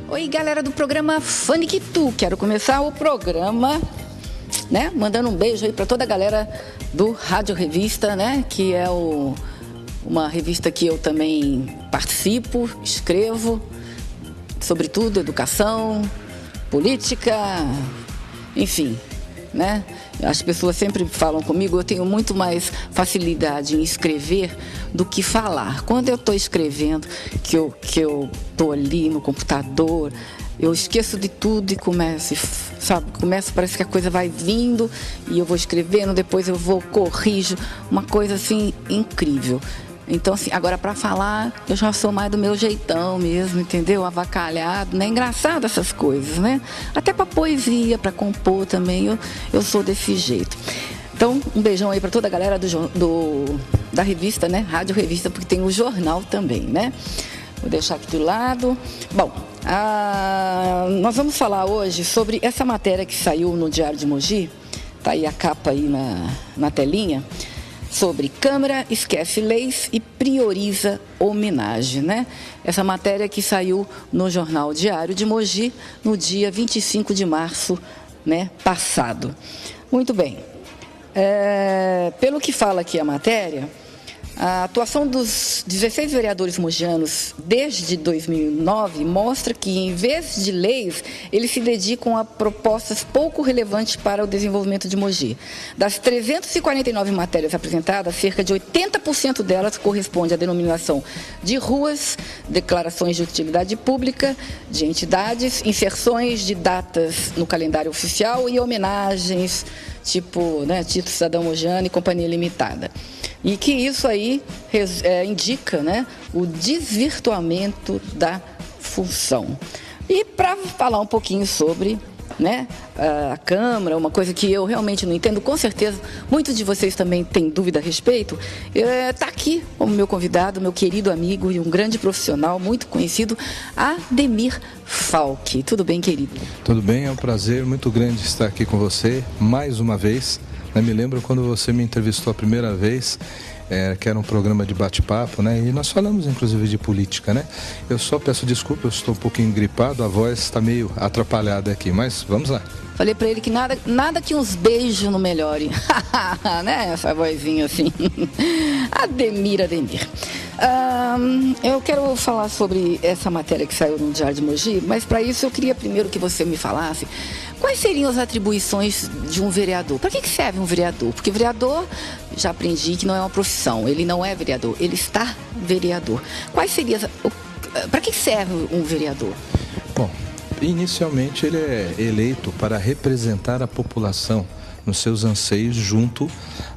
Oi, galera do programa Faniquitu. Quero começar o programa, né, mandando um beijo aí para toda a galera do Rádio Revista, né, que é uma revista que eu também participo, escrevo, sobretudo educação, política, enfim, né? As pessoas sempre falam comigo, eu tenho muito mais facilidade em escrever do que falar. Quando eu estou escrevendo, que eu estou ali no computador, eu esqueço de tudo e começo, parece que a coisa vai vindo e eu vou escrevendo, depois eu vou, corrijo, uma coisa assim incrível. Então, assim, agora para falar, eu já sou mais do meu jeitão mesmo, entendeu? Avacalhado, né? Engraçado essas coisas, né? Até para poesia, para compor também, eu sou desse jeito. Então, um beijão aí para toda a galera da revista, né? Rádio Revista, porque tem o jornal também, né? Vou deixar aqui do lado. Bom, nós vamos falar hoje sobre essa matéria que saiu no Diário de Mogi, tá aí a capa aí na telinha, sobre Câmara esquece leis e prioriza homenagem, né? Essa matéria que saiu no Jornal Diário de Mogi no dia 25 de março, né, passado. Muito bem. Pelo que fala aqui a matéria, a atuação dos 16 vereadores mogianos desde 2009 mostra que, em vez de leis, eles se dedicam a propostas pouco relevantes para o desenvolvimento de Mogi. Das 349 matérias apresentadas, cerca de 80% delas corresponde à denominação de ruas, declarações de utilidade pública, de entidades, inserções de datas no calendário oficial e homenagens, tipo, né, Título Cidadão Mogiano e Companhia Limitada. E que isso aí indica, né, o desvirtuamento da função. E para falar um pouquinho sobre, né, a Câmara, uma coisa que eu realmente não entendo, com certeza muitos de vocês também têm dúvida a respeito, está aqui como meu convidado, meu querido amigo e um grande profissional, muito conhecido, Ademir Falck. Tudo bem, querido? Tudo bem, é um prazer muito grande estar aqui com você mais uma vez. Eu me lembro quando você me entrevistou a primeira vez, que era um programa de bate-papo, né? E nós falamos inclusive de política, né? Eu só peço desculpa, eu estou um pouquinho gripado, a voz está meio atrapalhada aqui, mas vamos lá. Falei pra ele que nada que uns beijos não melhore, né? Essa vozinha assim. Ademir. Eu quero falar sobre essa matéria que saiu no Diário de Mogi, mas para isso eu queria primeiro que você me falasse quais seriam as atribuições de um vereador. Para que serve um vereador? Porque vereador, já aprendi que não é uma profissão, ele não é vereador, ele está vereador. Para que serve um vereador? Bom, inicialmente ele é eleito para representar a população nos seus anseios junto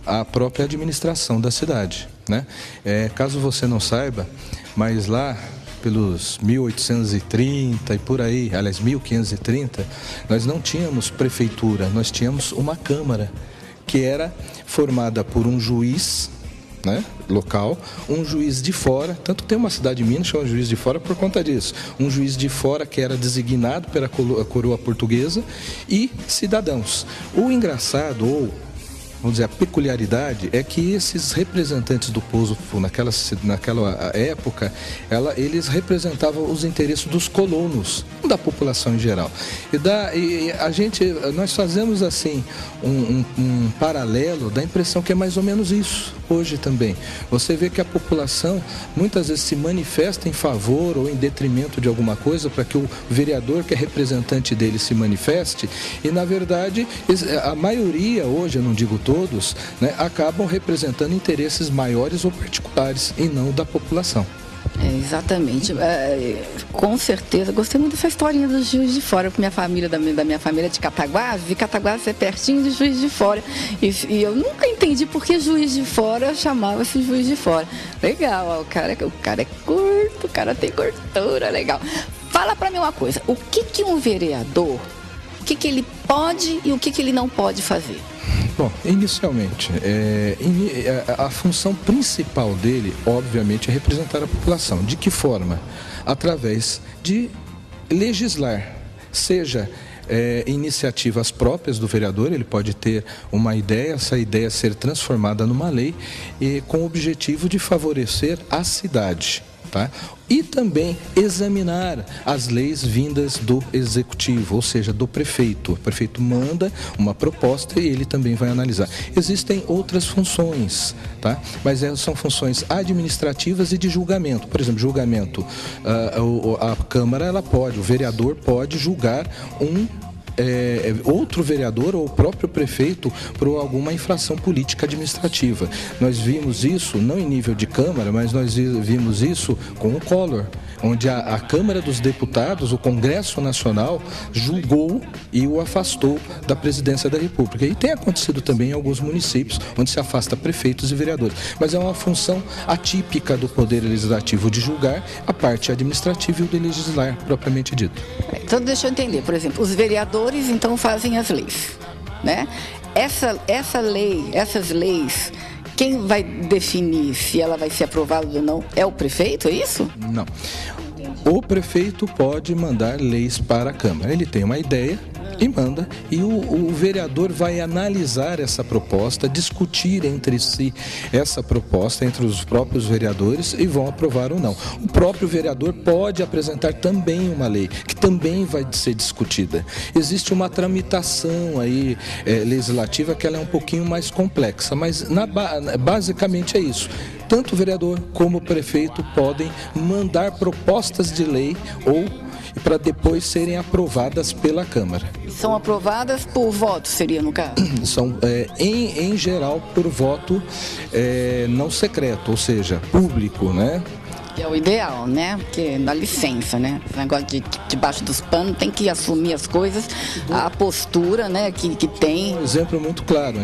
à própria administração da cidade, né? Caso você não saiba, mas lá pelos 1830 e por aí, aliás 1530, nós não tínhamos prefeitura, nós tínhamos uma Câmara que era formada por um juiz, né, local, um juiz de fora, tanto tem uma cidade de Minas que chama juiz de fora por conta disso, um juiz de fora que era designado pela coroa portuguesa e cidadãos. O engraçado, ou vamos dizer, a peculiaridade é que esses representantes do povo naquela época, eles representavam os interesses dos colonos, não da população em geral. Nós fazemos assim um paralelo da impressão que é mais ou menos isso hoje também. Você vê que a população muitas vezes se manifesta em favor ou em detrimento de alguma coisa para que o vereador que é representante dele se manifeste e, na verdade, a maioria hoje, eu não digo todos, né, acabam representando interesses maiores ou particulares e não da população. Exatamente, com certeza. Gostei muito dessa historinha do Juiz de Fora, porque da minha família é de Cataguases, e Cataguases é pertinho de Juiz de Fora. E eu nunca entendi por que Juiz de Fora chamava-se Juiz de Fora. Legal, o cara é curto, o cara tem gordura, legal. Fala pra mim uma coisa, o que um vereador, o que ele pode e o que ele não pode fazer? Bom, inicialmente, a função principal dele, obviamente, é representar a população. De que forma? Através de legislar, seja iniciativas próprias do vereador, ele pode ter uma ideia, essa ideia ser transformada numa lei e com o objetivo de favorecer a cidade. tá? E também examinar as leis vindas do executivo, ou seja, do prefeito. O prefeito manda uma proposta e ele também vai analisar. Existem outras funções, tá? Mas são funções administrativas e de julgamento. Por exemplo, julgamento. A Câmara, ela pode, o vereador pode julgar outro vereador ou o próprio prefeito por alguma infração política administrativa. Nós vimos isso, não em nível de Câmara, mas nós vimos isso com o Collor, onde a Câmara dos Deputados, o Congresso Nacional, julgou e o afastou da presidência da República. E tem acontecido também em alguns municípios, onde se afasta prefeitos e vereadores. Mas é uma função atípica do Poder Legislativo de julgar a parte administrativa e o de legislar, propriamente dito. Então, deixa eu entender, por exemplo, os vereadores então fazem as leis, né? Essas leis, quem vai definir se ela vai ser aprovada ou não é o prefeito, é isso? Não. O prefeito pode mandar leis para a Câmara. Ele tem uma ideia e manda, e o vereador vai analisar essa proposta, discutir entre si essa proposta, entre os próprios vereadores, e vão aprovar ou não. O próprio vereador pode apresentar também uma lei, que também vai ser discutida. Existe uma tramitação aí legislativa que ela é um pouquinho mais complexa, mas basicamente é isso. Tanto o vereador como o prefeito podem mandar propostas de lei ou para depois serem aprovadas pela Câmara. São aprovadas por voto, seria no caso? São, em geral, por voto não secreto, ou seja, público, né? Que é o ideal, né? Porque dá licença, né? Esse negócio de debaixo dos panos tem que assumir as coisas, a postura, né, que tem. Um exemplo muito claro,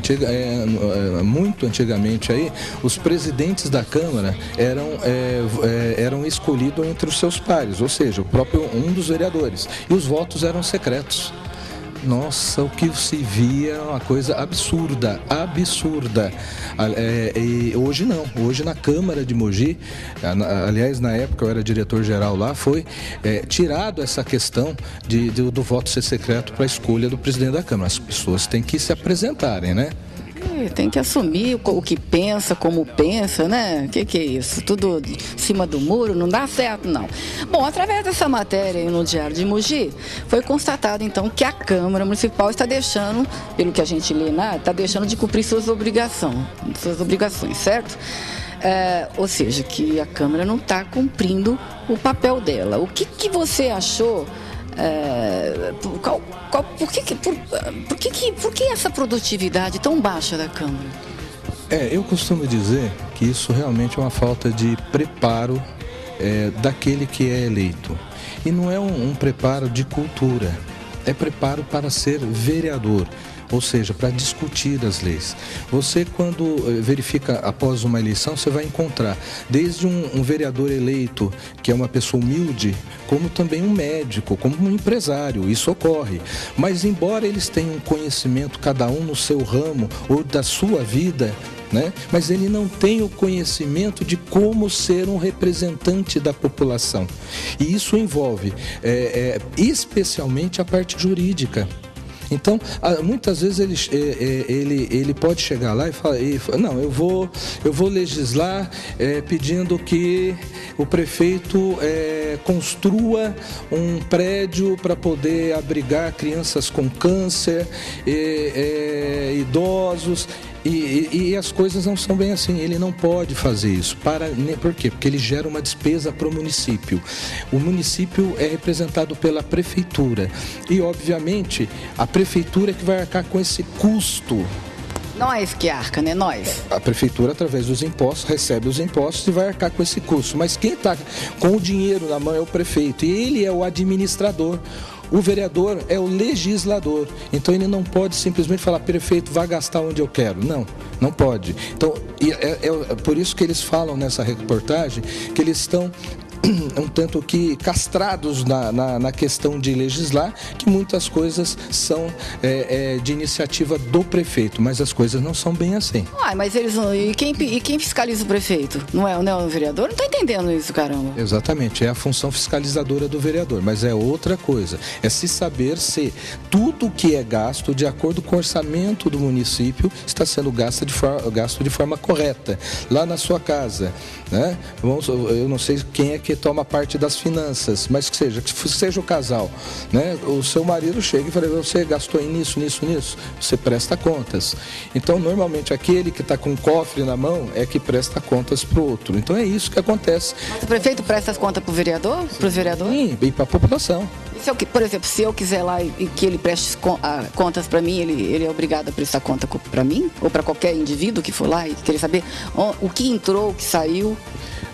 muito antigamente aí, os presidentes da Câmara eram escolhidos entre os seus pares, ou seja, um dos vereadores, e os votos eram secretos. Nossa, o que se via é uma coisa absurda. E hoje não, hoje na Câmara de Mogi, aliás, na época eu era diretor-geral lá, foi tirado essa questão do voto ser secreto para a escolha do presidente da Câmara. As pessoas têm que se apresentarem, né? Tem que assumir o que pensa, como pensa, né? O que é isso? Tudo em cima do muro, não dá certo, não. Bom, através dessa matéria aí no Diário de Mogi, foi constatado, então, que a Câmara Municipal está deixando, pelo que a gente lê, está deixando de cumprir suas obrigações, certo? Ou seja, que a Câmara não está cumprindo o papel dela. O que você achou? Por que essa produtividade tão baixa da Câmara? Eu costumo dizer que isso realmente é uma falta de preparo daquele que é eleito. E não é um preparo de cultura, é preparo para ser vereador. Ou seja, para discutir as leis. Você, quando verifica após uma eleição, você vai encontrar desde um vereador eleito, que é uma pessoa humilde, como também um médico, como um empresário. Isso ocorre. Mas, embora eles tenham conhecimento, cada um no seu ramo ou da sua vida, né? Mas ele não tem o conhecimento de como ser um representante da população. E isso envolve especialmente a parte jurídica. Então, muitas vezes ele pode chegar lá e falar, não, eu vou legislar pedindo que o prefeito construa um prédio para poder abrigar crianças com câncer, idosos. E as coisas não são bem assim, ele não pode fazer isso. Por quê? Porque ele gera uma despesa para o município. O município é representado pela prefeitura e, obviamente, a prefeitura é que vai arcar com esse custo. Nós que arca, né? Nós. A prefeitura, através dos impostos, recebe os impostos e vai arcar com esse custo. Mas quem está com o dinheiro na mão é o prefeito e ele é o administrador. O vereador é o legislador, então ele não pode simplesmente falar, prefeito, vá gastar onde eu quero. Não pode. Então, é por isso que eles falam nessa reportagem que eles estão um tanto que castrados na questão de legislar, que muitas coisas são de iniciativa do prefeito, mas as coisas não são bem assim. Mas eles não... E quem fiscaliza o prefeito? Não é o vereador? Não está entendendo isso, caramba. Exatamente, é a função fiscalizadora do vereador, mas é outra coisa. É se saber se tudo que é gasto, de acordo com o orçamento do município, está sendo gasto de forma correta. Lá na sua casa, né? Eu não sei quem é que toma parte das finanças, mas que seja o casal, né? O seu marido chega e fala: você gastou nisso, você presta contas. Então, normalmente, aquele que está com um cofre na mão é que presta contas para o outro. Então, é isso que acontece. Mas o prefeito presta as contas para o vereador? Para os vereadores? Sim, e para a população. Por exemplo, se eu quiser lá e que ele preste contas para mim, ele é obrigado a prestar conta para mim? Ou para qualquer indivíduo que for lá e querer saber o que entrou, o que saiu?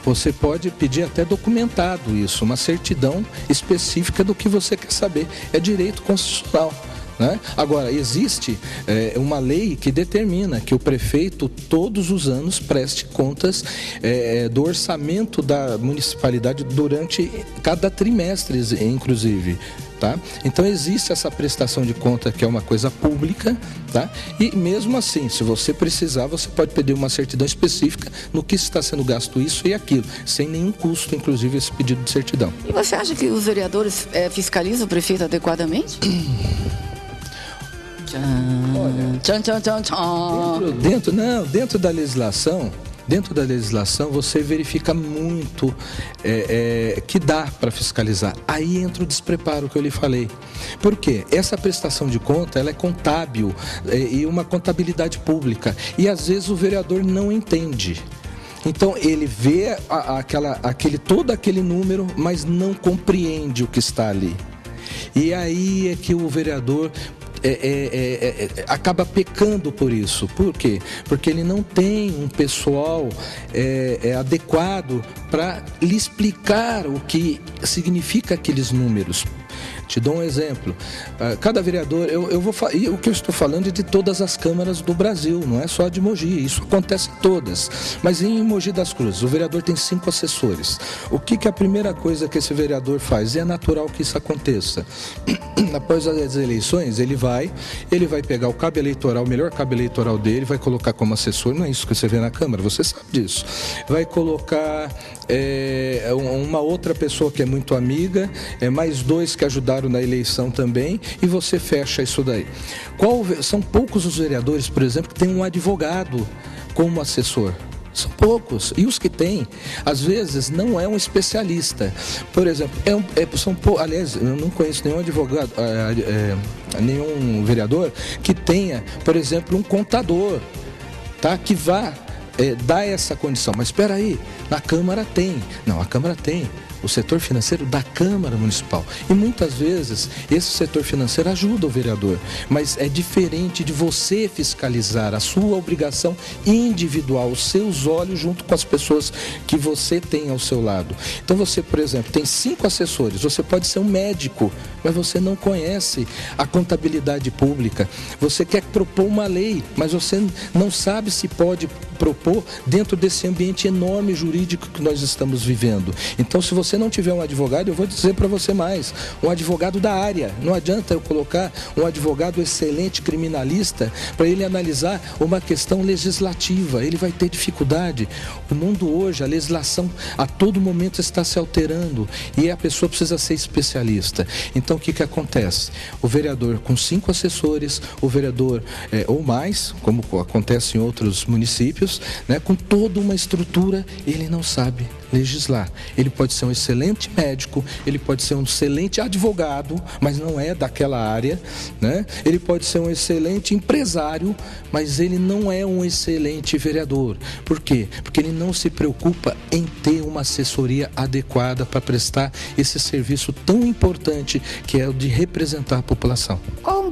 Você pode pedir até documentado isso, uma certidão específica do que você quer saber. É direito constitucional. Né? Agora, existe uma lei que determina que o prefeito, todos os anos, preste contas do orçamento da municipalidade durante cada trimestre, inclusive. Tá? Então existe essa prestação de conta, que é uma coisa pública, tá? E mesmo assim, se você precisar, você pode pedir uma certidão específica no que está sendo gasto isso e aquilo, sem nenhum custo, inclusive esse pedido de certidão. E você acha que os vereadores fiscalizam o prefeito adequadamente? Olha, dentro da legislação, você verifica muito que dá para fiscalizar. Aí entra o despreparo que eu lhe falei. Por quê? Essa prestação de conta, ela é contábil e uma contabilidade pública. E às vezes o vereador não entende. Então ele vê todo aquele número, mas não compreende o que está ali. E aí é que o vereador acaba pecando por isso. Por quê? Porque ele não tem um pessoal adequado para lhe explicar o que significa aqueles números. Te dou um exemplo. Cada vereador, o que eu estou falando é de todas as câmaras do Brasil, não é só de Mogi, isso acontece em todas. Mas em Mogi das Cruzes, o vereador tem 5 assessores. O que é a primeira coisa que esse vereador faz? E é natural que isso aconteça. Após as eleições, ele vai pegar o cabo eleitoral, o melhor cabo eleitoral dele, vai colocar como assessor, não é isso que você vê na Câmara, você sabe disso. Vai colocar uma outra pessoa que é muito amiga, mais 2 que ajudaram na eleição também, e você fecha isso daí. São poucos os vereadores, por exemplo, que têm um advogado como assessor. São poucos. E os que têm, às vezes, não é um especialista. Por exemplo, aliás, eu não conheço nenhum advogado, nenhum vereador que tenha, por exemplo, um contador, tá? Que vá dar essa condição. Mas espera aí, na Câmara tem. Não, a Câmara tem o setor financeiro da Câmara Municipal. E muitas vezes esse setor financeiro ajuda o vereador, mas é diferente de você fiscalizar a sua obrigação individual, os seus olhos junto com as pessoas que você tem ao seu lado. Então você, por exemplo, tem 5 assessores, você pode ser um médico, mas você não conhece a contabilidade pública. Você quer propor uma lei, mas você não sabe se pode propor dentro desse ambiente enorme jurídico que nós estamos vivendo. Então, se você não tiver um advogado, eu vou dizer para você mais, um advogado da área. Não adianta eu colocar um advogado excelente criminalista para ele analisar uma questão legislativa. Ele vai ter dificuldade. O mundo hoje, a legislação a todo momento está se alterando e a pessoa precisa ser especialista. Então, o que acontece? O vereador com 5 assessores, o vereador ou mais, como acontece em outros municípios, né, com toda uma estrutura, ele não sabe legislar. Ele pode ser um excelente médico, ele pode ser um excelente advogado, mas não é daquela área, né? Ele pode ser um excelente empresário, mas ele não é um excelente vereador. Por quê? Porque ele não se preocupa em ter uma assessoria adequada para prestar esse serviço tão importante que é o de representar a população.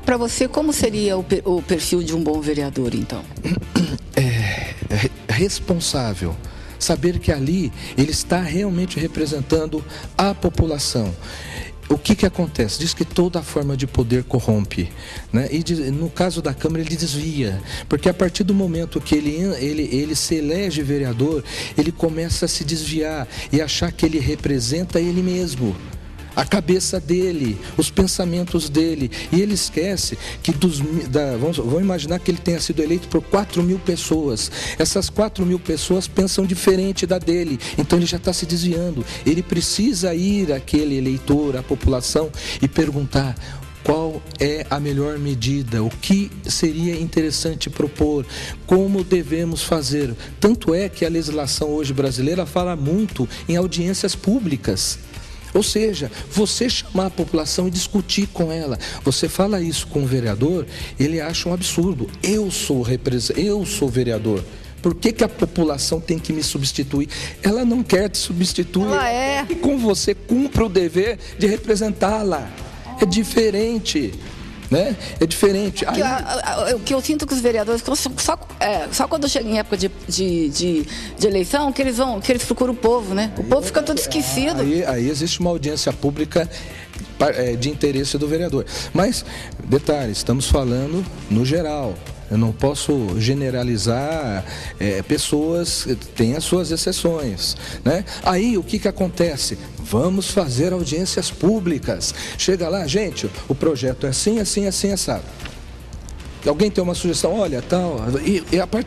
Para você, como seria o perfil de um bom vereador, então? Responsável. Saber que ali ele está realmente representando a população. o que acontece? Diz que toda forma de poder corrompe, né? E no caso da Câmara ele desvia, porque a partir do momento que ele se elege vereador, ele começa a se desviar e achar que ele representa ele mesmo, a cabeça dele, os pensamentos dele, e ele esquece que vamos imaginar que ele tenha sido eleito por 4.000 pessoas, essas 4.000 pessoas pensam diferente da dele, então ele já está se desviando. Ele precisa ir àquele eleitor, à população, e perguntar: qual é a melhor medida? O que seria interessante propor? Como devemos fazer? Tanto é que a legislação hoje brasileira fala muito em audiências públicas. Ou seja, você chamar a população e discutir com ela. Você fala isso com o vereador, ele acha um absurdo. Eu sou vereador. Por que a população tem que me substituir? Ela não quer te substituir. E com você cumpre o dever de representá-la. É diferente. Né? É diferente. O que eu sinto que os vereadores, só quando chega em época de eleição, que eles procuram o povo, né? O povo fica todo esquecido. Aí existe uma audiência pública de interesse do vereador. Mas, detalhe, estamos falando no geral. Eu não posso generalizar, pessoas têm as suas exceções, né? Aí o que acontece? Vamos fazer audiências públicas. Chega lá, gente, o projeto é assim, assim, assim, assado. Alguém tem uma sugestão? Olha, tal.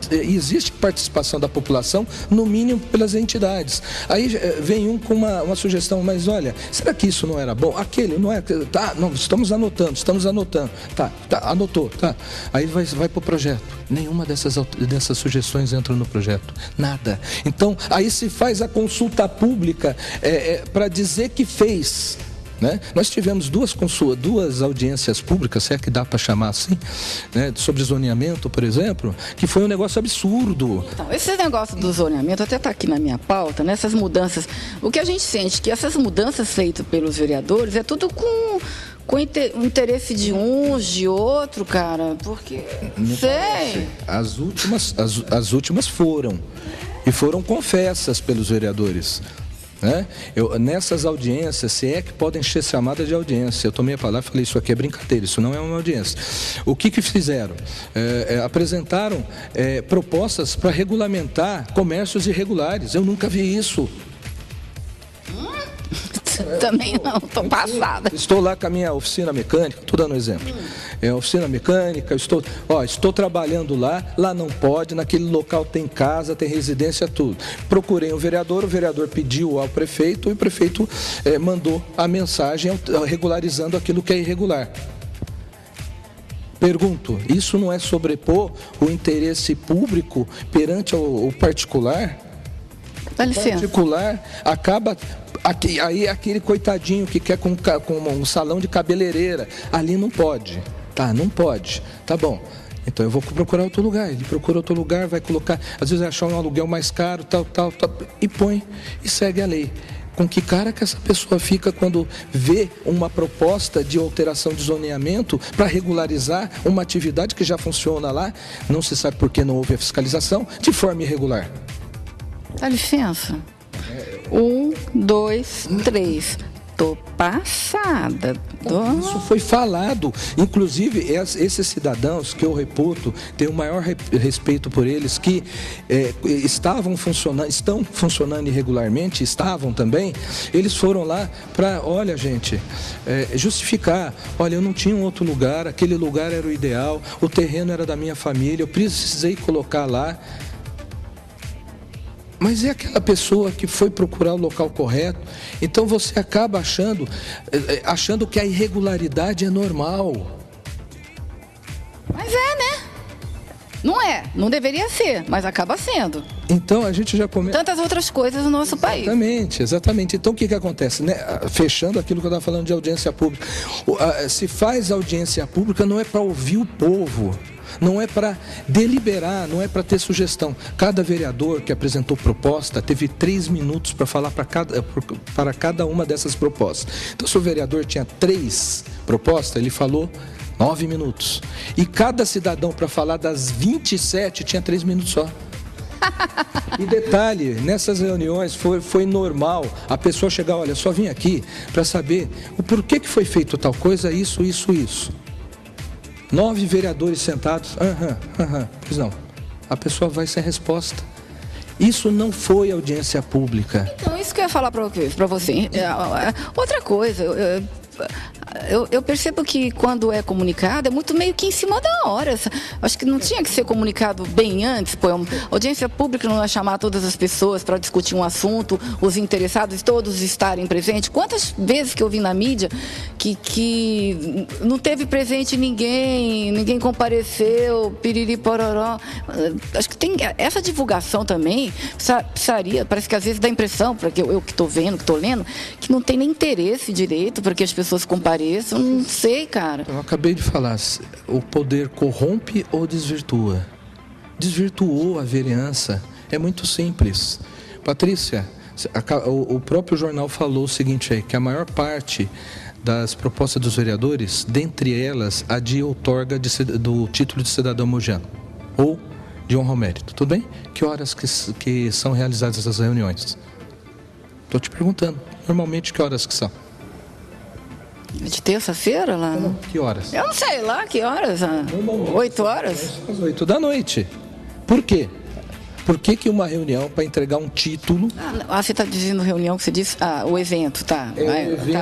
Existe participação da população, no mínimo pelas entidades. Aí vem um com uma sugestão, mas olha, será que isso não era bom? Aquele, não é? Tá, não, estamos anotando. Tá, anotou, tá. Aí vai para o projeto. Nenhuma dessas sugestões entra no projeto. Nada. Então, aí se faz a consulta pública para dizer que fez. Né? Nós tivemos duas audiências públicas, se é que dá para chamar assim, né? Sobre zoneamento, por exemplo, que foi um negócio absurdo. Então, esse negócio do zoneamento até está aqui na minha pauta, né? Essas mudanças. O que a gente sente que essas mudanças feitas pelos vereadores é tudo com o interesse de uns, de outro, cara, porque sei. As últimas foram confessas pelos vereadores. Né? Nessas audiências, se é que podem ser chamadas de audiência, eu tomei a palavra e falei: isso aqui é brincadeira, isso não é uma audiência. O que fizeram? Apresentaram propostas para regulamentar comércios irregulares. Eu nunca vi isso. Também não, estou passada. Estou lá com a minha oficina mecânica, estou dando um exemplo. Oficina mecânica, estou trabalhando lá não pode, naquele local tem casa, tem residência, tudo. Procurei o vereador pediu ao prefeito e o prefeito mandou a mensagem regularizando aquilo que é irregular. Pergunto, isso não é sobrepor o interesse público perante o particular? Dá licença. O particular acaba... Aí aquele coitadinho que quer com um salão de cabeleireira, ali não pode. Tá, não pode. Tá bom. Então eu vou procurar outro lugar. Ele procura outro lugar, vai colocar, às vezes vai achar um aluguel mais caro, tal, e põe, e segue a lei. Com que cara que essa pessoa fica quando vê uma proposta de alteração de zoneamento para regularizar uma atividade que já funciona lá, não se sabe por que não houve a fiscalização, de forma irregular? Dá licença. 1, 2, 3. Tô passada. Isso foi falado. Inclusive, esses cidadãos que eu reputo, tenho o maior respeito por eles, que estão funcionando irregularmente, estavam também, eles foram lá para, olha, gente, justificar. Olha, eu não tinha um outro lugar, aquele lugar era o ideal, o terreno era da minha família, eu precisei colocar lá. Mas é aquela pessoa que foi procurar o local correto. Então você acaba achando que a irregularidade é normal. Mas né? Não é, não deveria ser, mas acaba sendo. Então a gente já começa... Tantas outras coisas no nosso país. Exatamente. Então o que acontece? Né? Fechando aquilo que eu estava falando de audiência pública. Se faz audiência pública não é para ouvir o povo. Não é para deliberar, não é para ter sugestão. Cada vereador que apresentou proposta teve 3 minutos para falar para cada uma dessas propostas. Então, se o vereador tinha 3 propostas, ele falou 9 minutos. E cada cidadão, para falar das 27, tinha 3 minutos só. E detalhe, nessas reuniões foi normal a pessoa chegar, olha, só vim aqui para saber o porquê que foi feito tal coisa, isso. 9 vereadores sentados, pois não, a pessoa vai sem resposta. Isso não foi audiência pública. Então, isso que eu ia falar para você. Outra coisa, eu percebo que quando é comunicado, é muito meio que em cima da hora. Acho que não tinha que ser comunicado bem antes. Audiência pública não é chamar todas as pessoas para discutir um assunto, os interessados todos estarem presentes. Quantas vezes que eu vi na mídia que não teve presente ninguém compareceu, piriri pororó. Acho que tem essa divulgação também, precisaria, parece que às vezes dá a impressão, para eu que estou vendo, que estou lendo, que não tem nem interesse direito para que as pessoas compareçam. Não sei, cara. Eu acabei de falar, o poder corrompe ou desvirtua? Desvirtuou a vereança. É muito simples. Patrícia, o próprio jornal falou o seguinte aí, que a maior parte das propostas dos vereadores, dentre elas, a de outorga do título de cidadão mogiano, ou de honra ao mérito. Tudo bem? Que horas que são realizadas essas reuniões? Estou te perguntando. Normalmente, que horas que são? De terça-feira lá? Não, que horas? Eu não sei lá, que horas? 8 horas? Às 8 da noite. Por quê? Por que uma reunião para entregar um título... você está dizendo reunião que você disse? O evento, tá.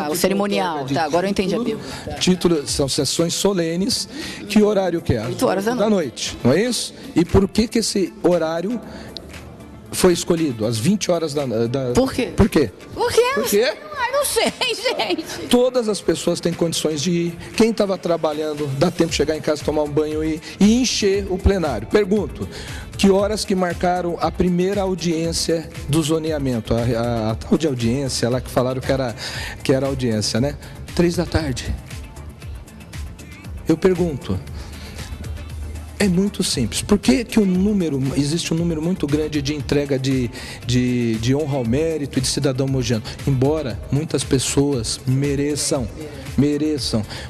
O cerimonial, tá. Agora eu entendi a pergunta. Título, são sessões solenes. Que horário que é? 8 horas da noite. Não é isso? E por que esse horário foi escolhido? Às 20 horas da... Por quê? Por quê? Por quê? Por quê? Não sei, gente. Todas as pessoas têm condições de ir. Quem estava trabalhando, dá tempo de chegar em casa, tomar um banho e encher o plenário. Pergunto, que horas que marcaram a primeira audiência do zoneamento? A tal de audiência lá que falaram que era audiência, né? 3 da tarde. Eu pergunto, é muito simples. Por que existe um número muito grande de entrega de honra ao mérito e de cidadão mogiano? Embora muitas pessoas mereçam,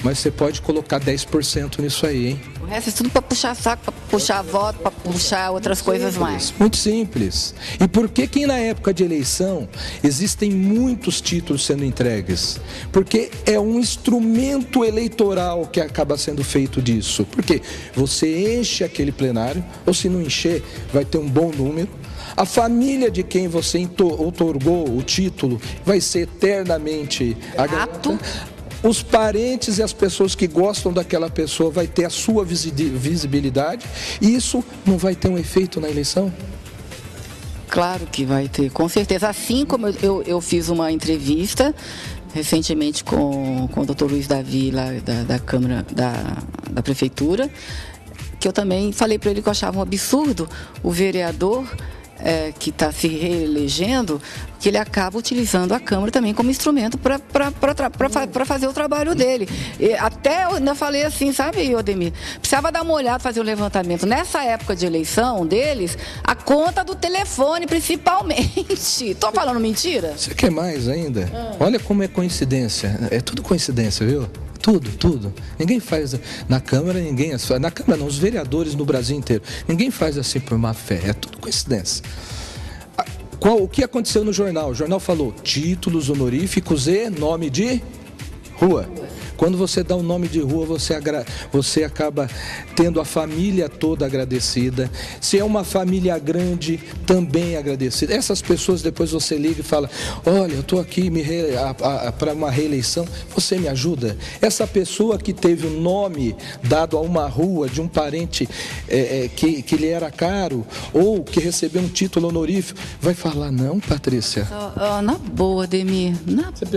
mas você pode colocar 10% nisso aí, hein? O resto é tudo para puxar saco, para puxar voto, para puxar outras coisas mais. Muito simples. E por que na época de eleição existem muitos títulos sendo entregues? Porque é um instrumento eleitoral que acaba sendo feito disso. Porque você enche aquele plenário, ou se não encher, vai ter um bom número. A família de quem você outorgou o título vai ser eternamente agradecida. Os parentes e as pessoas que gostam daquela pessoa vai ter a sua visibilidade, e isso não vai ter um efeito na eleição? Claro que vai ter, com certeza. Assim como eu fiz uma entrevista recentemente com o Dr. Luiz Davi, lá da Câmara, da Prefeitura, que eu também falei para ele que eu achava um absurdo o vereador que está se reelegendo, que ele acaba utilizando a Câmara também como instrumento para fazer o trabalho dele. E até eu ainda falei assim, sabe, Odemir? Precisava dar uma olhada, fazer um levantamento. Nessa época de eleição deles, a conta do telefone, principalmente. Estou falando mentira? Você quer mais ainda? Olha como é coincidência. É tudo coincidência, viu? Tudo. Ninguém faz na Câmara, na Câmara não, os vereadores no Brasil inteiro. Ninguém faz assim por má fé, é tudo coincidência. O que aconteceu no jornal? O jornal falou títulos honoríficos e nome de rua. Quando você dá um nome de rua, você acaba tendo a família toda agradecida. Se é uma família grande, também agradecida. Essas pessoas, depois você liga e fala, olha, eu estou aqui para uma reeleição, você me ajuda? Essa pessoa que teve o nome dado a uma rua de um parente que lhe era caro, ou que recebeu um título honorífico, vai falar, não, Patrícia? Na boa, Ademir,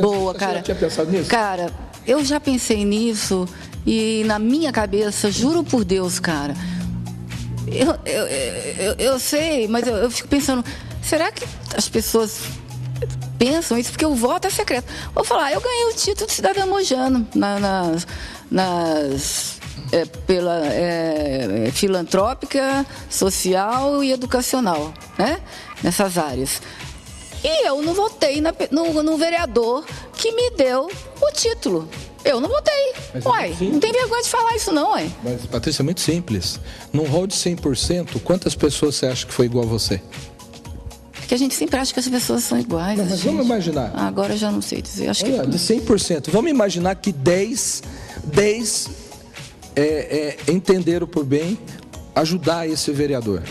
boa, cara. Você já tinha pensado nisso? Cara, eu já pensei nisso e na minha cabeça, juro por Deus, cara, eu sei, mas eu fico pensando, será que as pessoas pensam isso? Porque o voto é secreto. Vou falar, eu ganhei o título de cidadão mogiano pela filantrópica, social e educacional, né? Nessas áreas. E eu não votei no vereador que me deu o título. Eu não votei. Uai, não tem vergonha de falar isso não, uai. Mas, Patrícia, é muito simples. Num rol de 100%, quantas pessoas você acha que foi igual a você? Porque a gente sempre acha que as pessoas são iguais. Não, mas gente. vamos imaginar. Agora eu já não sei dizer. Acho Olha, que... de 100%. Vamos imaginar que 10 entenderam por bem ajudar esse vereador.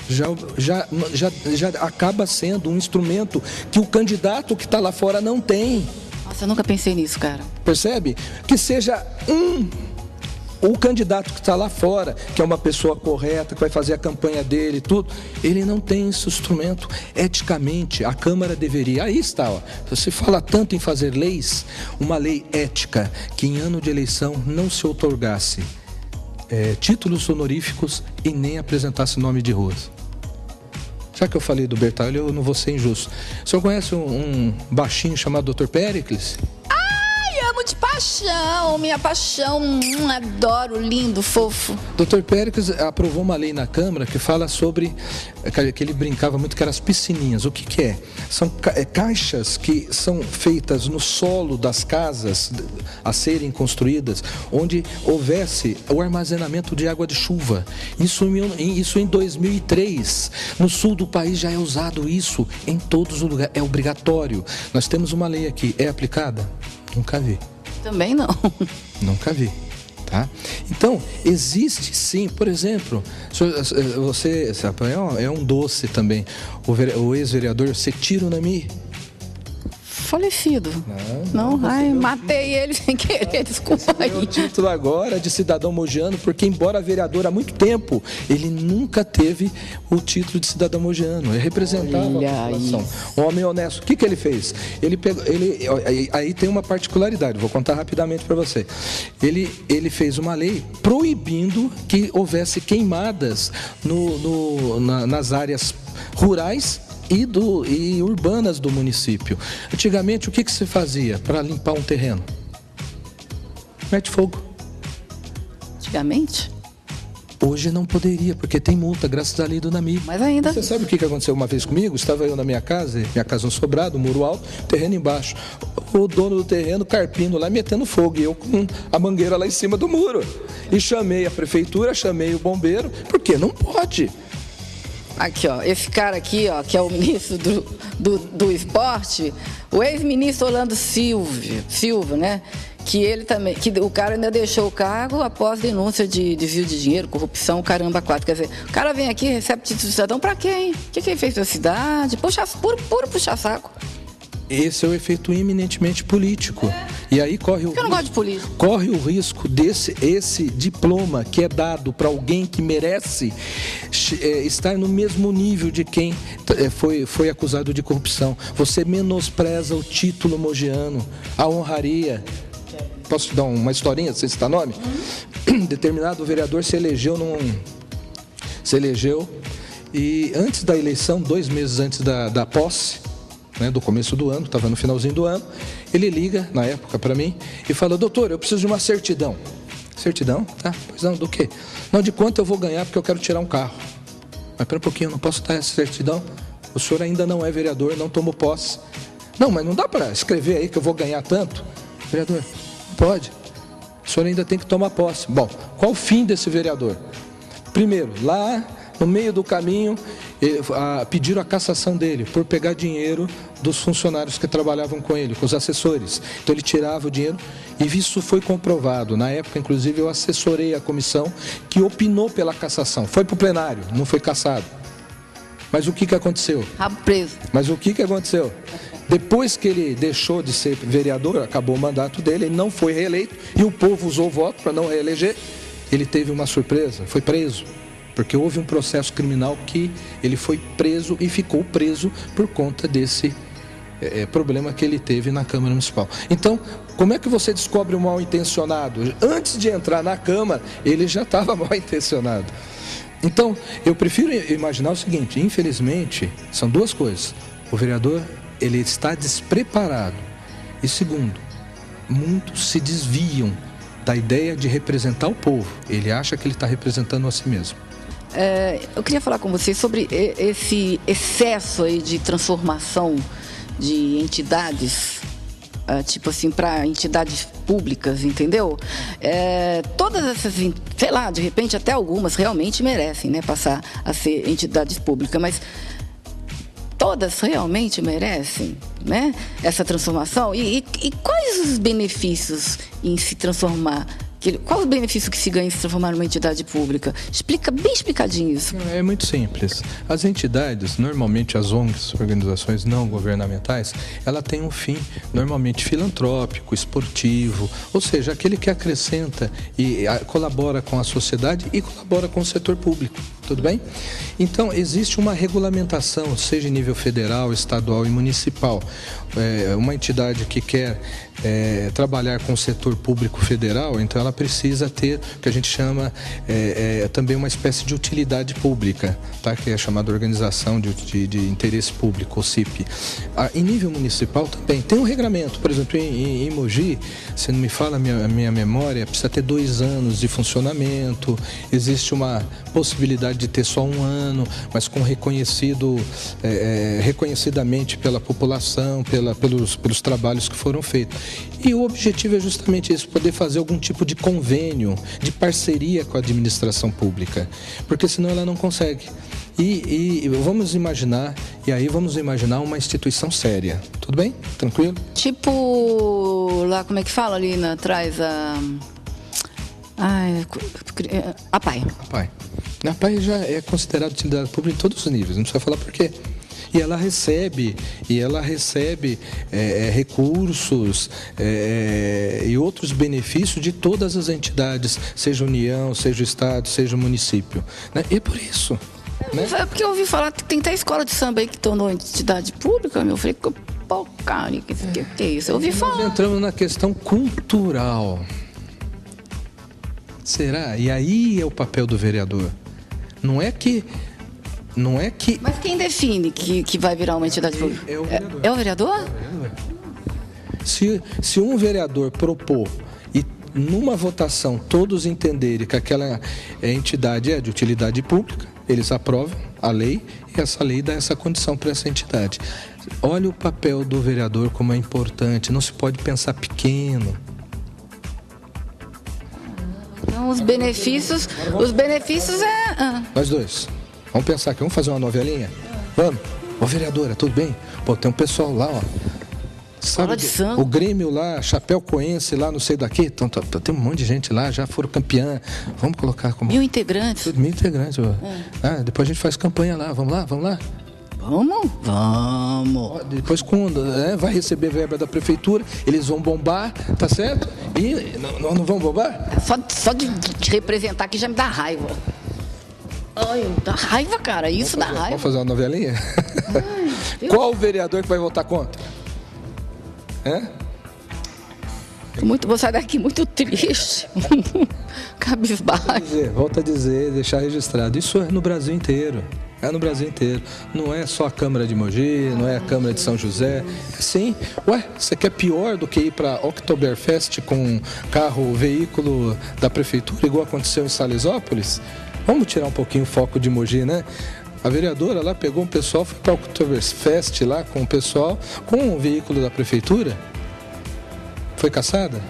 Já acaba sendo um instrumento que o candidato que está lá fora não tem. Nossa, eu nunca pensei nisso, cara. Percebe? Que seja o candidato que está lá fora, que é uma pessoa correta, que vai fazer a campanha dele e tudo, ele não tem esse instrumento. Eticamente, a Câmara deveria... Aí está, ó. Você fala tanto em fazer leis, uma lei ética, que em ano de eleição não se outorgasse títulos honoríficos e nem apresentasse nome de ruas. Já que eu falei do Bertolli, eu não vou ser injusto. O senhor conhece um baixinho chamado Dr. Péricles? Amo de paixão, minha paixão, adoro, lindo, fofo. Dr. Péricles aprovou uma lei na Câmara que fala sobre, que ele brincava muito, que eram as piscininhas. O que é? São caixas que são feitas no solo das casas a serem construídas, onde houvesse o armazenamento de água de chuva. Isso em 2003. No sul do país já é usado isso em todos os lugares, é obrigatório. Nós temos uma lei aqui, é aplicada? Nunca vi. Também não. Nunca vi, tá? Então, existe sim, por exemplo, você é um doce também, o ex-vereador Cetiro Nami. Falecido. Não, ai, matei ele sem querer, desculpa aí. O título agora de cidadão mogiano, porque embora vereador há muito tempo, ele nunca teve o título de cidadão mogiano. Ele representava a população. Um homem honesto. O que ele fez? Aí tem uma particularidade, vou contar rapidamente para você. Ele fez uma lei proibindo que houvesse queimadas nas áreas rurais e urbanas do município. Antigamente, o que se fazia para limpar um terreno? Mete fogo. Antigamente? Hoje não poderia, porque tem multa, graças à lei do Nami. Mas ainda... Você sabe o que aconteceu uma vez comigo? Estava eu na minha casa no sobrado, muro alto, terreno embaixo. O dono do terreno carpindo lá, metendo fogo, e eu com a mangueira lá em cima do muro. E chamei a prefeitura, chamei o bombeiro, porque não pode. Aqui, ó, esse cara aqui, ó, que é o ministro do esporte, o ex-ministro Orlando Silva, né? Que ele também, que o cara ainda deixou o cargo após denúncia de desvio de dinheiro, corrupção, caramba, quatro. Quer dizer, o cara vem aqui, recebe título de cidadão pra quê, hein? O que ele fez pra cidade? Puro puxa-saco. Esse é o efeito eminentemente político. E aí corre o risco esse diploma que é dado para alguém que merece estar no mesmo nível de quem foi acusado de corrupção. Você menospreza o título mogiano, a honraria. Posso te dar uma historinha, sem citar nome? Determinado vereador se elegeu e antes da eleição, 2 meses antes da posse, do começo do ano, estava no finalzinho do ano, ele liga, na época, para mim, e fala: doutor, eu preciso de uma certidão. Certidão? Tá, pois não, do quê? Não, de quanto eu vou ganhar, porque eu quero tirar um carro. Mas pera um pouquinho, eu não posso dar essa certidão? O senhor ainda não é vereador, não tomou posse. Não, mas não dá para escrever aí que eu vou ganhar tanto? Vereador, não pode. O senhor ainda tem que tomar posse. Bom, qual o fim desse vereador? Primeiro, lá no meio do caminho, pediram a cassação dele por pegar dinheiro dos funcionários que trabalhavam com ele, com os assessores. Então ele tirava o dinheiro e isso foi comprovado. Na época, inclusive, eu assessorei a comissão que opinou pela cassação. Foi para o plenário, não foi cassado. Mas o que aconteceu? Rabo preso. Mas o que aconteceu? Depois que ele deixou de ser vereador, acabou o mandato dele, ele não foi reeleito e o povo usou o voto para não reeleger. Ele teve uma surpresa, foi preso. Porque houve um processo criminal que ele foi preso e ficou preso por conta desse problema que ele teve na Câmara Municipal. Então, como é que você descobre o mal-intencionado? Antes de entrar na Câmara, ele já estava mal-intencionado. Então, eu prefiro imaginar o seguinte: infelizmente, são 2 coisas. O vereador, ele está despreparado. E segundo, muitos se desviam da ideia de representar o povo. Ele acha que ele está representando a si mesmo. Eu queria falar com você sobre esse excesso aí de transformação de entidades tipo assim, para entidades públicas, entendeu? Todas essas, sei lá, de repente até algumas realmente merecem, né, passar a ser entidades públicas, mas todas realmente merecem, né, essa transformação? E quais os benefícios em se transformar? Qual o benefício que se ganha em se transformar numa entidade pública? Explica bem explicadinho isso. É muito simples. As entidades, normalmente as ONGs, organizações não governamentais, ela tem um fim normalmente filantrópico, esportivo, ou seja, aquele que acrescenta e colabora com a sociedade e colabora com o setor público. Tudo bem? Então, existe uma regulamentação, seja em nível federal, estadual e municipal. Uma entidade que quer trabalhar com o setor público federal, então ela precisa ter o que a gente chama também uma espécie de utilidade pública, tá? Que é chamada Organização de Interesse Público, ou CIP. Em nível municipal também tem um regramento, por exemplo, em Mogi, se não me fala a minha memória, precisa ter 2 anos de funcionamento, existe uma possibilidade de ter só 1 ano, mas com reconhecidamente pela população, pelos trabalhos que foram feitos. E o objetivo é justamente isso, poder fazer algum tipo de convênio, de parceria com a administração pública, porque senão ela não consegue. E vamos imaginar uma instituição séria, tudo bem? Tranquilo? Tipo, lá, como é que fala ali atrás, a PAI. A PAI já é considerada utilidade pública em todos os níveis, não precisa falar por quê. E ela recebe recursos e outros benefícios de todas as entidades, seja União, seja o Estado, seja o município, né? E por isso, né? É porque eu ouvi falar que tem até escola de samba aí que tornou entidade pública, meu. Eu falei, pô, cara, que é isso? Eu ouvi falar. Nós entramos na questão cultural. Será? E aí é o papel do vereador. Não é que... Mas quem define que vai virar uma entidade pública? É o vereador. É o vereador? É o vereador. Se um vereador propor e numa votação todos entenderem que aquela entidade é de utilidade pública, eles aprovam a lei e essa lei dá essa condição para essa entidade. Olha o papel do vereador como é importante, não se pode pensar pequeno. Então, os benefícios Nós dois. Vamos pensar aqui, vamos fazer uma novelinha? Vamos. Ô, vereadora, tudo bem? Pô, tem um pessoal lá, ó. Sabe, o Grêmio lá, Chapéucoense lá, não sei daqui. Então, tem um monte de gente lá, já foram campeã. Vamos colocar como... 1000 integrantes. Tudo 1000 integrantes. Depois a gente faz campanha lá. Vamos lá? Vamos. Depois, quando vai receber verba da prefeitura, eles vão bombar, tá certo? E não vão bombar? Só de te representar aqui já me dá raiva. Ai, dá raiva, cara. Isso dá raiva. Vamos fazer uma novelinha? Qual o vereador que vai votar contra? Vou sair daqui muito triste. Cabisbaixo. Volto a dizer, deixar registrado. Isso é no Brasil inteiro. É no Brasil inteiro. Não é só a Câmara de Mogi, não é a Câmara de São José. Sim. Você quer pior do que ir para Oktoberfest com carro, veículo da prefeitura, igual aconteceu em Salesópolis? Vamos tirar um pouquinho o foco de Mogi, né? A vereadora lá pegou um pessoal, foi para o Oktoberfest lá com o pessoal, com um veículo da prefeitura. Foi caçada?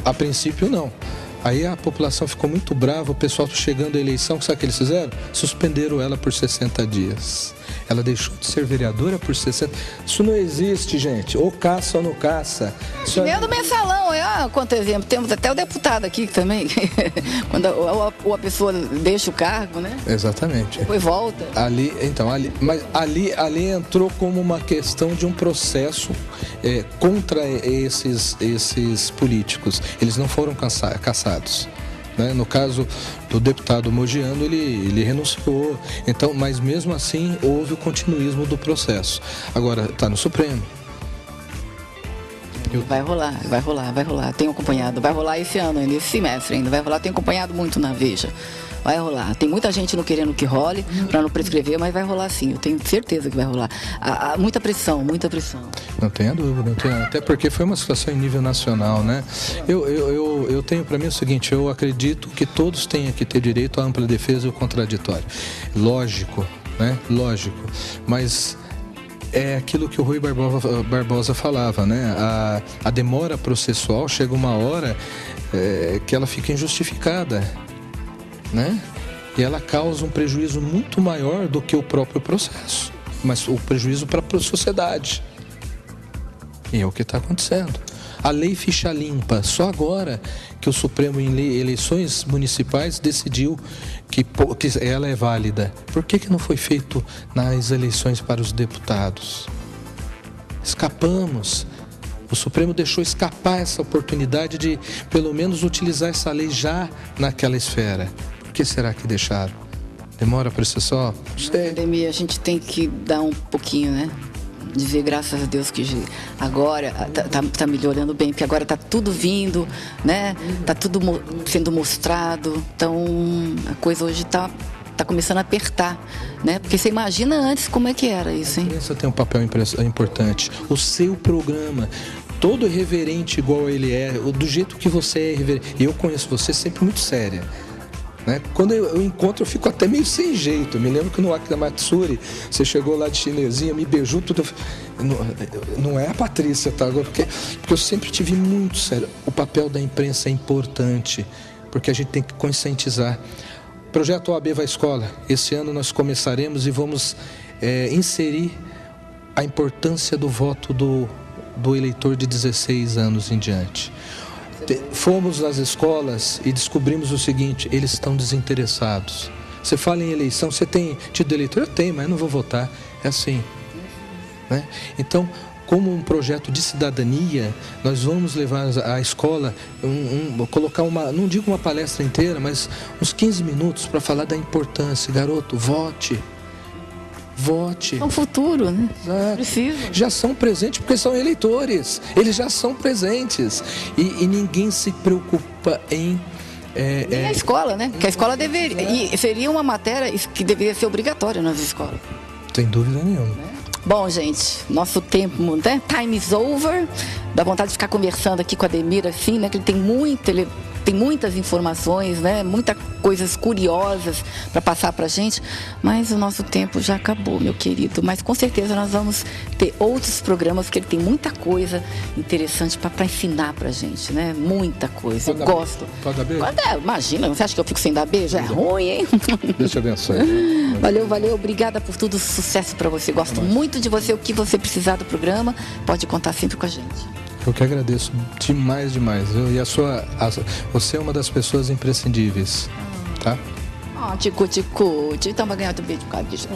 A princípio, não. Aí a população ficou muito brava, o pessoal chegando à eleição, sabe o que eles fizeram? Suspenderam ela por 60 dias. Ela deixou de ser vereadora por 60... Isso não existe, gente. Ou caça ou não caça. Nem do mensalão, quanto exemplo. Temos até o deputado aqui também. Quando a pessoa deixa o cargo, né? Exatamente. Depois volta. Mas ali entrou como uma questão de um processo contra esses políticos. Eles não foram caçados. Né? No caso do deputado mogiano, ele renunciou. Então, mas mesmo assim houve o continuismo do processo. Agora está no Supremo. Vai rolar. Tenho acompanhado. Vai rolar esse ano, nesse semestre ainda. Vai rolar. Tenho acompanhado muito na Veja. Vai rolar. Tem muita gente não querendo que role, para não prescrever, mas vai rolar sim. Eu tenho certeza que vai rolar. Muita pressão. Não tenha dúvida. Até porque foi uma situação em nível nacional, né? Eu tenho para mim o seguinte, eu acredito que todos tenham que ter direito à ampla defesa e ao contraditório. Lógico, né? Lógico. Mas é aquilo que o Rui Barbosa falava, né? A demora processual chega uma hora que ela fica injustificada, né? E ela causa um prejuízo muito maior do que o próprio processo, mas o prejuízo para a sociedade. E é o que está acontecendo. A lei ficha limpa, só agora que o Supremo em eleições municipais decidiu que ela é válida. Por que não foi feito nas eleições para os deputados? Escapamos. O Supremo deixou escapar essa oportunidade de, pelo menos, utilizar essa lei já naquela esfera. Por que será que deixaram? Demora processual? Não sei. Na pandemia a gente tem que dar um pouquinho, né? Dizer graças a Deus que agora tá melhorando bem, porque agora tá tudo vindo, né? Tá tudo sendo mostrado. Então a coisa hoje tá começando a apertar, né? Porque você imagina antes como é que era isso, hein? A imprensa tem um papel importante. O seu programa, todo irreverente igual ele é, do jeito que você é irreverente. E eu conheço você sempre muito séria. Né? Quando eu encontro, eu fico até meio sem jeito. Eu me lembro que no Akira Matsuri, você chegou lá de chinesinha, me beijou, tudo. Não é a Patrícia, tá? Porque eu sempre tive muito sério. O papel da imprensa é importante, porque a gente tem que conscientizar. Projeto OAB Vai Escola. Esse ano nós começaremos e vamos inserir a importância do voto do eleitor de 16 anos em diante. Fomos nas escolas e descobrimos o seguinte: eles estão desinteressados. Você fala em eleição, você tem título de eleitor? Eu tenho, mas eu não vou votar. É assim, né? Então, como um projeto de cidadania, nós vamos levar à escola, colocar não digo uma palestra inteira, mas uns 15 minutos para falar da importância. Garoto, vote. Vote. É o futuro, né? Exato. Precisa. Já são presentes porque são eleitores. Eles já são presentes. E ninguém se preocupa em... E a escola, né? Porque a escola seria uma matéria que deveria ser obrigatória nas escolas. Sem dúvida nenhuma. Bom, gente, nosso tempo, né? Time is over. Dá vontade de ficar conversando aqui com a Ademir, assim, né? Que ele tem muitas informações, né? Muitas coisas curiosas para passar para a gente, mas o nosso tempo já acabou, meu querido. Mas com certeza nós vamos ter outros programas, porque ele tem muita coisa interessante para ensinar para a gente, né? Muita coisa. Eu gosto. Pode dar beijo? Imagina, você acha que eu fico sem dar beijo? É ruim, hein? Deus te abençoe. Valeu. Obrigada por tudo. Sucesso para você. Gosto muito de você. O que você precisar do programa, pode contar sempre com a gente. Eu que agradeço demais. E você é uma das pessoas imprescindíveis, tá? Tico. Então vai ganhar outro beijo por causa disso.